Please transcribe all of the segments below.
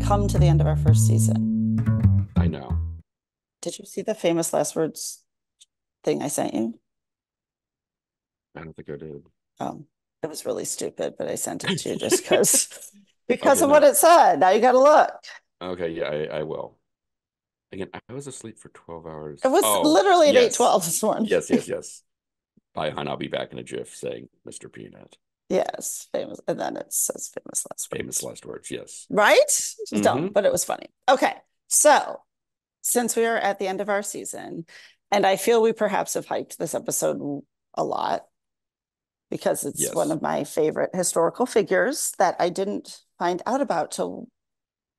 come to the end of our first season. I know. Did you see the famous last words thing I sent you? I don't think I did. Um, it was really stupid, but I sent it to you just because Okay, of what no. it said. Now you got to look. Okay, yeah, I will. Again, I was asleep for 12 It hours. was Oh, literally at yes. 8:12 this morning. Yes. Bye, hon. I'll be back in a jiff saying Mr. Peanut. Yes, famous. And then it says famous last Famous words. last words, yes. Right? It was dumb, Mm-hmm. but it was funny. Okay. So since we are at the end of our season, and I feel we perhaps have hyped this episode a lot because it's one Yes. of my favorite historical figures that I didn't find out about till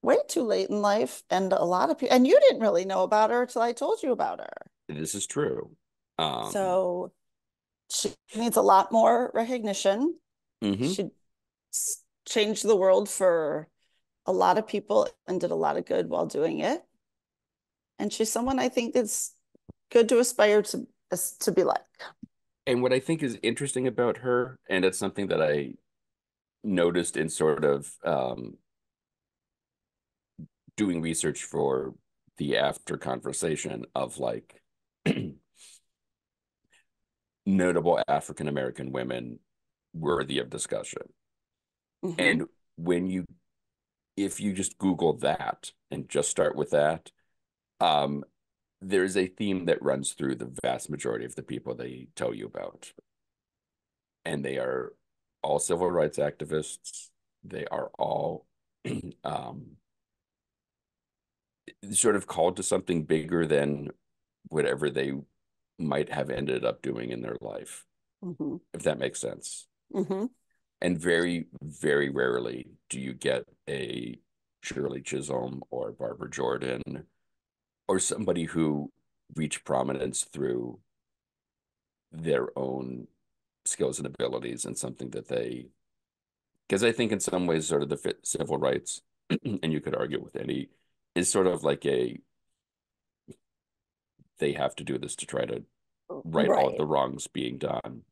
way too late in life. And a lot of people, and you didn't really know about her till I told you about her. This is true. Um, So she needs a lot more recognition. hmm She changed the world for a lot of people and did a lot of good while doing it. And she's someone I think is good to aspire to be like. And what I think is interesting about her, and it's something that I noticed in sort of doing research for the after conversation of like notable African American women worthy of discussion. Mm-hmm. And when you, if you just Google that and just start with that, um, there's a theme that runs through the vast majority of the people they tell you about. And they are all civil rights activists. They are all um, sort of called to something bigger than whatever they might have ended up doing in their life, Mm-hmm. if that makes sense. Mm-hmm. And very, very rarely do you get a Shirley Chisholm or Barbara Jordan or somebody who reached prominence through their own skills and abilities and something that they, because I think in some ways, sort of the civil rights, and you could argue with any, is sort of like a, they have to do this to try to right all of Right. the wrongs being done.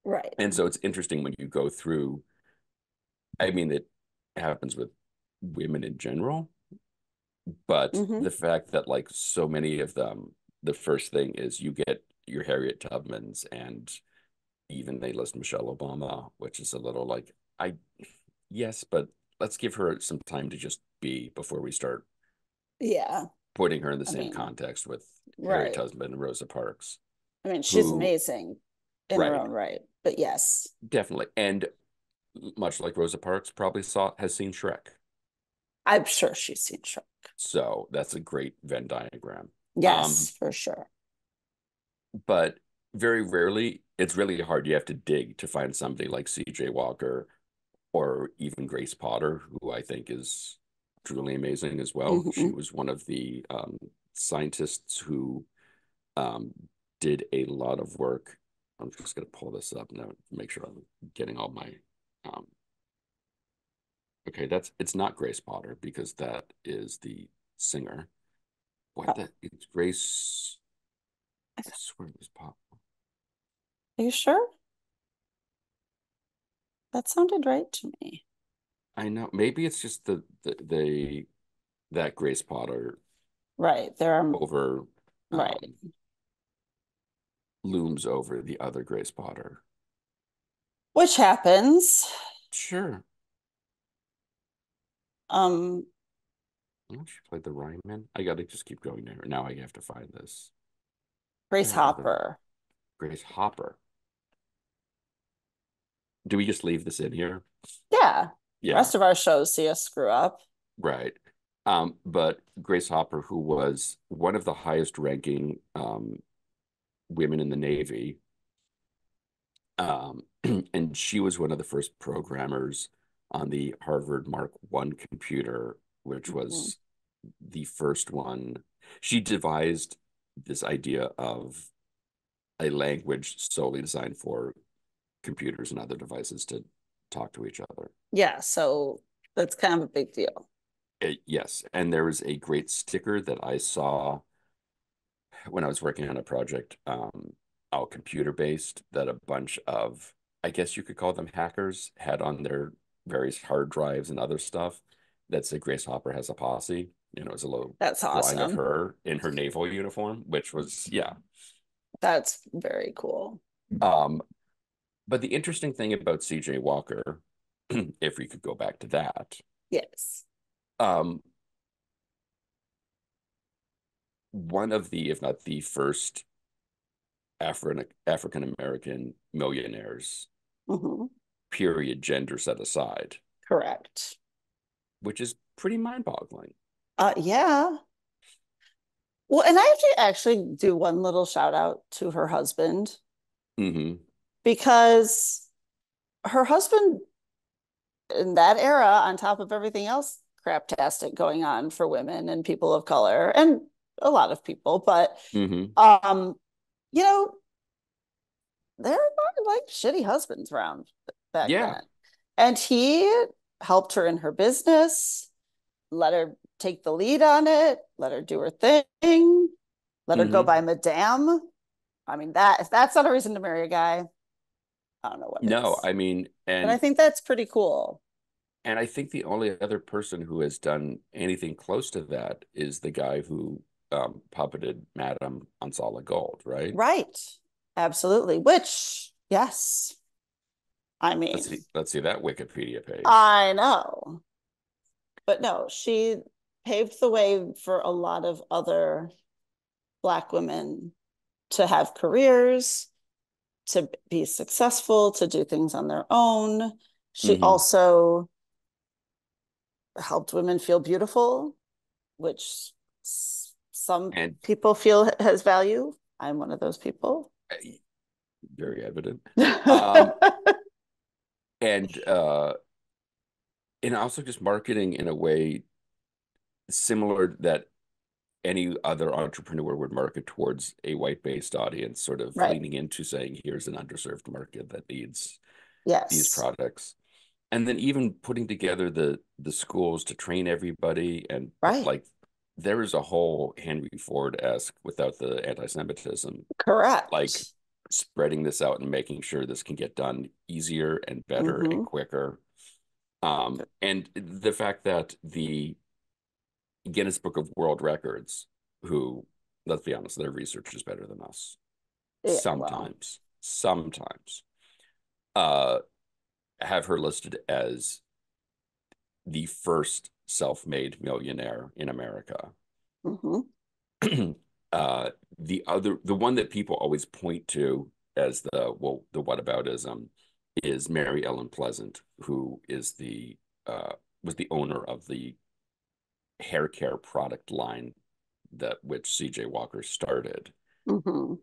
Right. And so it's interesting when you go through, I mean, it happens with women in general, but Mm-hmm. the fact that like so many of them, the first thing is you get your Harriet Tubmans and even they list Michelle Obama, which is a little like, I, yes, but let's give her some time to just be before we start Yeah. putting her in the I same mean, context with Harriet right. Tubman and Rosa Parks, I mean, she's who, amazing in her right, own right. But yes, definitely. And much like Rosa Parks probably has seen Shrek. I'm sure she's seen Shrek. So that's a great Venn diagram. Um, Yes, for sure. but very rarely, it's really hard. You have to dig to find somebody like CJ Walker or even Grace Potter, who I think is truly amazing as well. She Mm-hmm. was one of the scientists who um, did a lot of work. I'm just going to pull this up now to make sure I'm getting all my. Um, okay, that's it's not Grace Potter because that is the singer. What Oh, the? It's Grace. I swear it was Pop. are you sure? That sounded right to me. I know. Maybe it's just the that Grace Potter Right. There are, over right. looms over the other Grace Potter. Which happens. Sure. Um, Oh, she played the Ryman. I gotta just keep going there. Now I have to find this. Grace Where are the Hopper. Grace Hopper? Do we just leave this in here? Yeah. The Yeah, rest of our shows see us screw up. right. But Grace Hopper, who was one of the highest ranking women in the Navy, and she was one of the first programmers on the Harvard Mark I computer, which Mhm. was the first one. She devised this idea of a language solely designed for computers and other devices to talk to each other. Yeah, so that's kind of a big deal. Yes, and there was a great sticker that I saw when I was working on a project, all computer based, that a bunch of, I guess you could call them hackers, had on their various hard drives and other stuff. that said Grace Hopper has a posse. It was a little That's drawing of awesome. her in her naval uniform, which was, yeah. That's very cool. Um, but the interesting thing about CJ Walker, if we could go back to that, Yes. um, one of the, if not the first African American millionaires, Hmm. period, gender set aside, Correct. which is pretty mind-boggling. Yeah. Well, and I have to actually do one little shout out to her husband Hmm. because her husband in that era, on top of everything else craptastic going on for women and people of color and a lot of people, but Hmm. um, you know, there are like shitty husbands around back Yeah. then. And he helped her in her business, let her take the lead on it, let her do her thing, let her go Hmm. by Madame. I mean, that if that's not a reason to marry a guy, I don't know what No, is. I mean, And I think that's pretty cool. and I think the only other person who has done anything close to that is the guy who puppeted Madame on Solid Gold, right? Right. Absolutely. Which, yes, I Let's mean, see, let's see that Wikipedia page. I know. But no, she paved the way for a lot of other Black women to have careers, to be successful, to do things on their own. She Hmm. also helped women feel beautiful, which some And people feel has value. I'm one of those people. very evident. Um, and and also just marketing in a way similar that any other entrepreneur would market towards a white-based audience, sort of Right. leaning into saying, here's an underserved market that needs these Yes. products. And then even putting together the schools to train everybody and Right. like there is a whole Henry Ford-esque without the anti-Semitism, like Correct. spreading this out and making sure this can get done easier and better and Mm-hmm. quicker. And the fact that the Guinness Book of World Records, who, let's be honest, their research is better than us. Yeah, well, Sometimes, uh, have her listed as the first self-made millionaire in America. mm-hmm. The one that people always point to as the whataboutism is Mary Ellen Pleasant, who is the was the owner of the hair care product line that which CJ Walker started, Mm-hmm.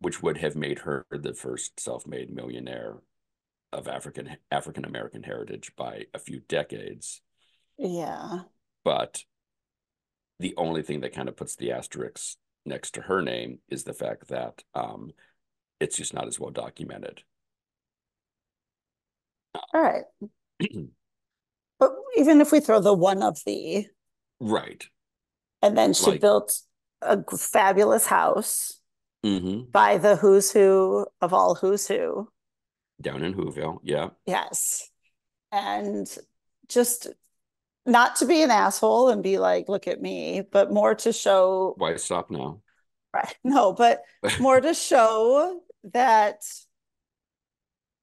which would have made her the first self-made millionaire of African American heritage by a few decades. Yeah. But the only thing that kind of puts the asterisk next to her name is the fact that it's just not as well documented. All right. But even if we throw the one of the, Right. and then she Like, built a fabulous house hmm, by the who's who of all who's who. down in Whoville. Yeah. Yes. And just not to be an asshole and be like, look at me, but more to show, Why stop now? right? No, but more to show that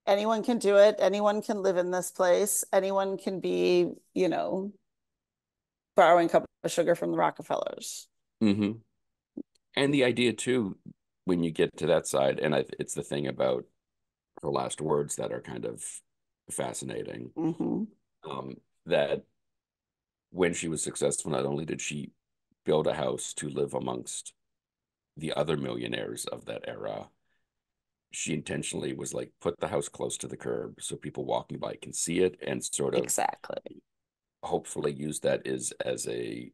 anyone can do it. Anyone can live in this place. Anyone can be, borrowing a cup of sugar from the Rockefellers. Hmm. And the idea too, when you get to that side, and it's the thing about her last words that are kind of fascinating. Mm-hmm. That when she was successful, not only did she build a house to live amongst the other millionaires of that era, she intentionally was like put the house close to the curb so people walking by can see it and sort of Exactly. hopefully use that as a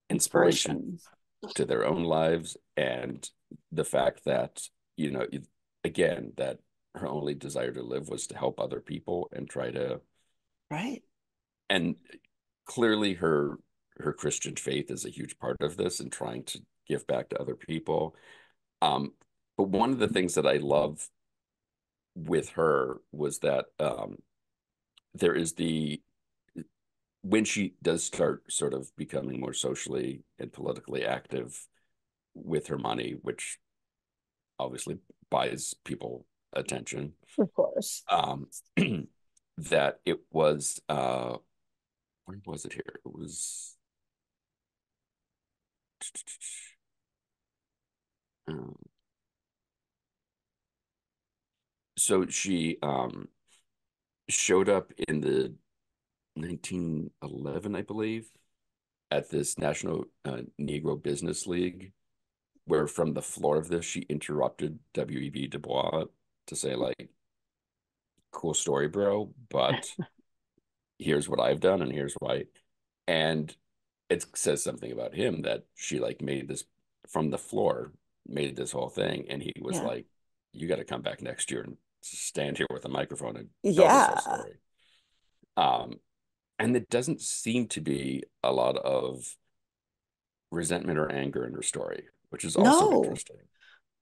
inspiration Inspiration. to their own lives. And the fact that, you know, again, that her only desire to live was to help other people and try to, Right. and clearly her Christian faith is a huge part of this and trying to give back to other people. Um, but one of the things that I love with her was that there is when she does start sort of becoming more socially and politically active with her money, which obviously buys people attention, Of course. um, that it was when was it here? It was um, so she showed up in the 1911, I believe, at this National Negro Business League, where from the floor of this she interrupted W.E.B. Du Bois to say like, "Cool story, bro, but here's what I've done and here's why." And it says something about him that she like made this from the floor, made this whole thing, and he was Yeah. like, "You got to come back next year and stand here with a microphone and tell this whole Yeah. story." Um, and there doesn't seem to be a lot of resentment or anger in her story, which is also No. interesting.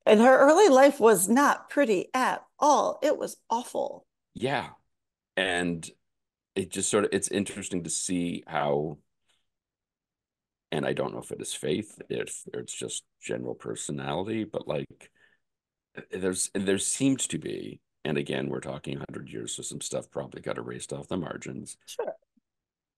And her early life was not pretty at all. It was awful. Yeah. And it just sort of it's interesting to see how, and I don't know if it is faith, if it's just general personality, but like there seemed to be, and again, we're talking 100 years, so some stuff probably got erased off the margins. Sure.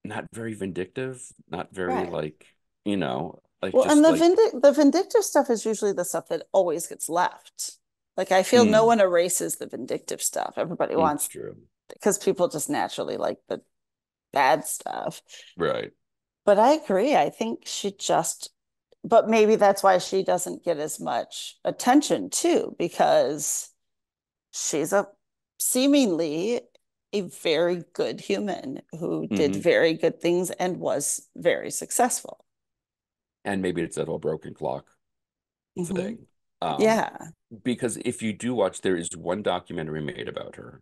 Not very vindictive, not very Right. like, like Well, and just like, the vindictive stuff is usually the stuff that always gets left. Like I feel no mm, one erases the vindictive stuff. Everybody it's wants true. because people just naturally like the bad stuff. Right. But I agree. I think she just, but maybe that's why she doesn't get as much attention too, because she's a seemingly a very good human who did Hmm. very good things and was very successful. And maybe it's that whole broken clock Hmm. thing. Um, Yeah. because if you do watch, there is one documentary made about her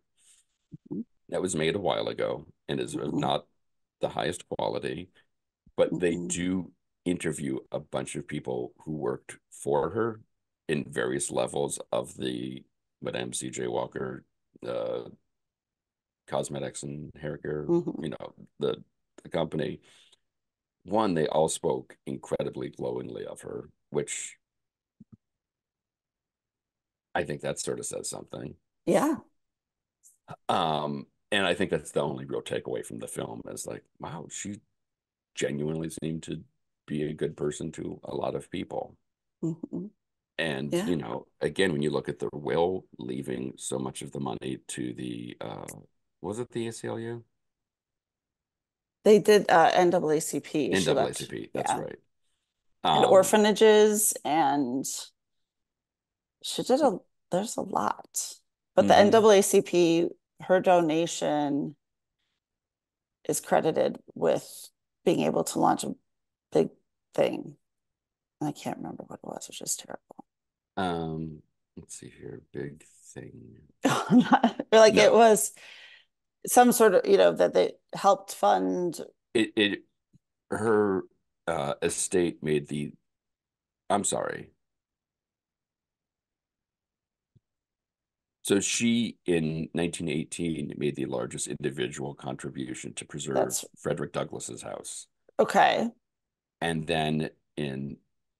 that was made a while ago and is of Hmm. not the highest quality, but they Hmm. do interview a bunch of people who worked for her in various levels of the Madame C.J. Walker uh, cosmetics and hair care, Hmm. the company. One, they all spoke incredibly glowingly of her, which I think that sort of says something. Yeah. And I think that's the only real takeaway from the film is like, wow, she genuinely seemed to be a good person to a lot of people. Hmm. And, Yeah. again, when you look at the will leaving so much of the money to the was it the ACLU? They did NAACP. She left. NAACP, that's Yeah. right. And Um, orphanages and she did a there's a lot. But the mhm. NAACP, her donation is credited with being able to launch a big thing. I can't remember what it was, which is terrible. Let's see here, big thing. Like it No, was some sort of, that they helped fund. it her estate made the, I'm sorry. So she, in 1918, made the largest individual contribution to That's preserve Frederick Douglass's house. okay. And then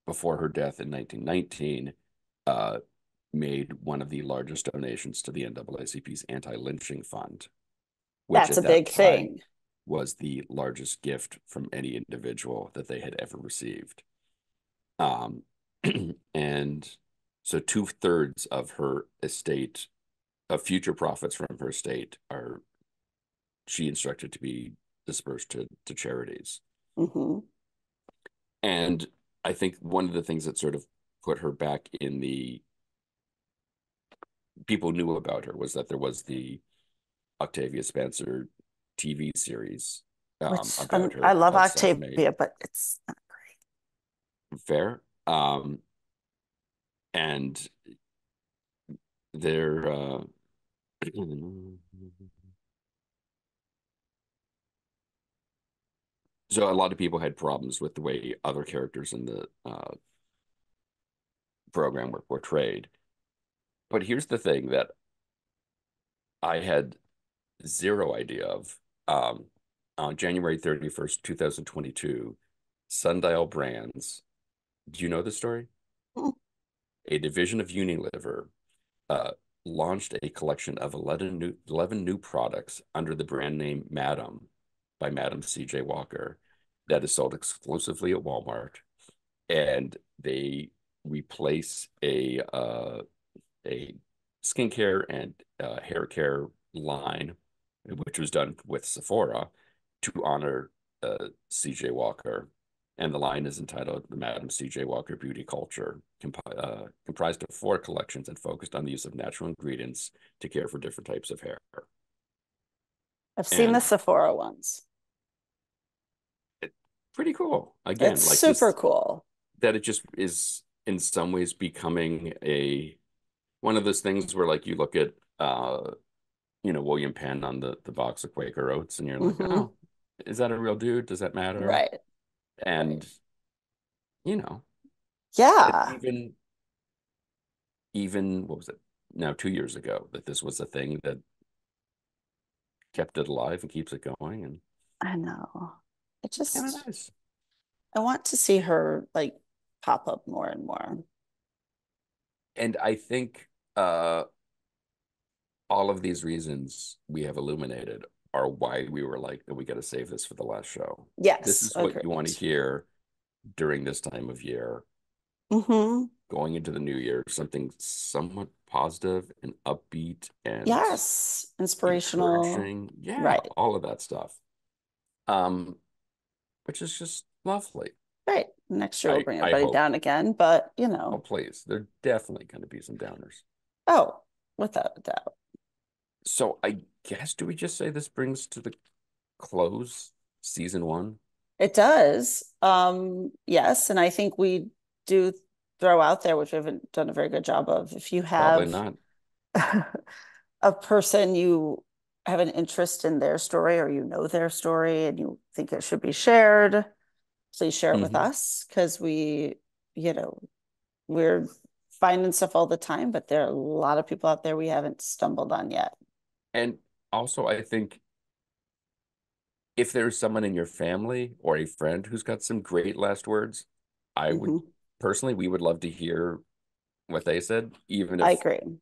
before her death in 1919, uh, made one of the largest donations to the NAACP's anti-lynching fund, which That's a at that big time thing. was the largest gift from any individual that they had ever received. Um, and so 2/3 of her estate, of future profits from her estate, are she instructed to be dispersed to charities. Hmm. And I think one of the things that sort of put her back in the people knew about her was that there was the Octavia Spencer TV series Which about I her love called Self-Made Octavia, but it's not Fair. And they're so a lot of people had problems with the way other characters in the program were portrayed. But here's the thing that I had zero idea of. On January 31st, 2022, Sundial Brands, do you know the story? Mm. A division of Unilever uh, launched a collection of 11 new products under the brand name Madam by Madam C.J. Walker that is sold exclusively at Walmart. And they replace a skincare and hair care line, which was done with Sephora to honor C.J. Walker. And the line is entitled The Madam C.J. Walker Beauty Culture, comprised of 4 collections and focused on the use of natural ingredients to care for different types of hair. I've seen the And Sephora ones. it, pretty cool. Again, It's like super just cool. that it just is in some ways becoming a one of those things where like you look at William Penn on the box of Quaker Oats, and you're like, Hmm. oh, is that a real dude? Does that matter? Right. Right. And you know, it's Yeah. even what was it? Now 2 years ago that this was a thing that kept it alive and keeps it going, and I know. It it's kind of just, nice. I want to see her like pop up more and more. And I think all of these reasons we have illuminated are why we were like, we got to save this for the last show. This Yes, is what you want agreed. to hear during this time of year, Hmm. going into the new year, something somewhat positive and upbeat and Yes. Inspirational. encouraging. Yeah, Right. all of that stuff. Um, which is just lovely. Right. Next year we'll bring I everybody hope. down again, but Oh, please. There are definitely going to be some downers. oh, without a doubt. So I guess do we just say this brings to the close season 1? It does. Yes, and I think we do throw out there, which we haven't done a very good job of. If you Probably have not. a person you have an interest in their story or you know their story and you think it should be shared, please share it with Hmm. us because you know, we're finding stuff all the time, but there are a lot of people out there we haven't stumbled on yet. And also, I think if there's someone in your family or a friend who's got some great last words, I would Hmm. personally, we would love to hear what they said, even I if agree.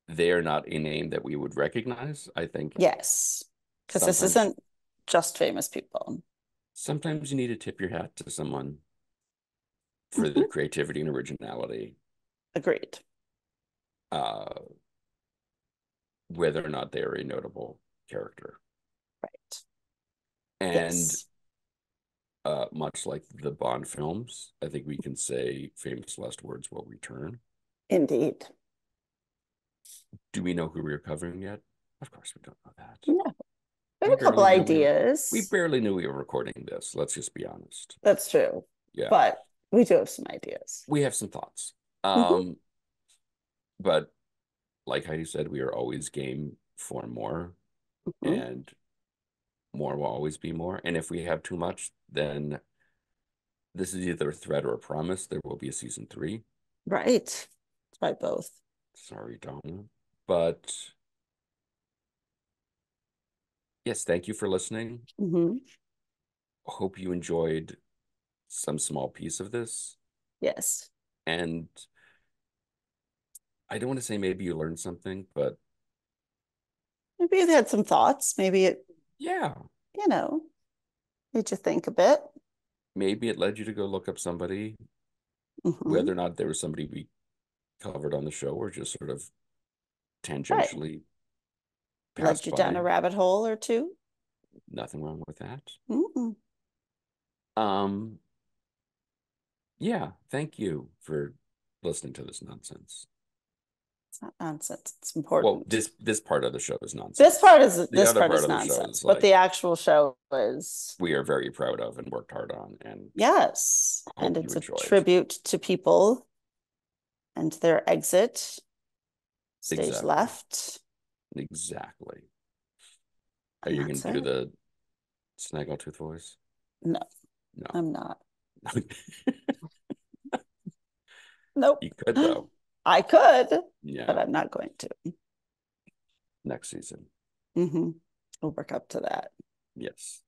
they are not a name that we would recognize. I think Yes, because this sometimes isn't just famous people. sometimes you need to tip your hat to someone for their Mhm. creativity and originality, Agreed. uh, whether or not they are a notable character. Right. And Yes, much like the Bond films, I think we can say famous last words will return. indeed. Do we know who we're covering yet? Of course we don't know that. Yeah, we have We a couple barely knew we ideas. barely knew we were recording this. Let's just be honest. That's true. Yeah. But we do have some ideas. We have some thoughts. Hmm. But like Heidi said, we are always game for more, Hmm. and more will always be more. And if we have too much, then this is either a threat or a promise. There will be a season 3. Right. Try both. Sorry, Donna. But yes, thank you for listening. Hmm. Hope you enjoyed some small piece of this. Yes. And I don't want to say maybe you learned something, but Maybe you had some thoughts. Maybe it, yeah, you know, made you think a bit. maybe it led you to go look up somebody, Hmm. whether or not there was somebody we covered on the show or just sort of Right. tangentially Led passed you down by. a rabbit hole or two. Nothing wrong with that. Mm-mm. Um, yeah, thank you for listening to this nonsense. It's not nonsense. It's Well, important. this part of the show is nonsense. The This other part part is of the show nonsense, is but the like actual show is we are very proud of and worked hard on and yes, and hope you it's a enjoyed. tribute to people and their exit, stage Exactly. left, Exactly. Are and you going that's to do it. the Snaggletooth voice? No, No. I'm not. Nope. You could though. I could, but Yeah, I'm not going to. next season. Hmm. We'll work up to that. Yes.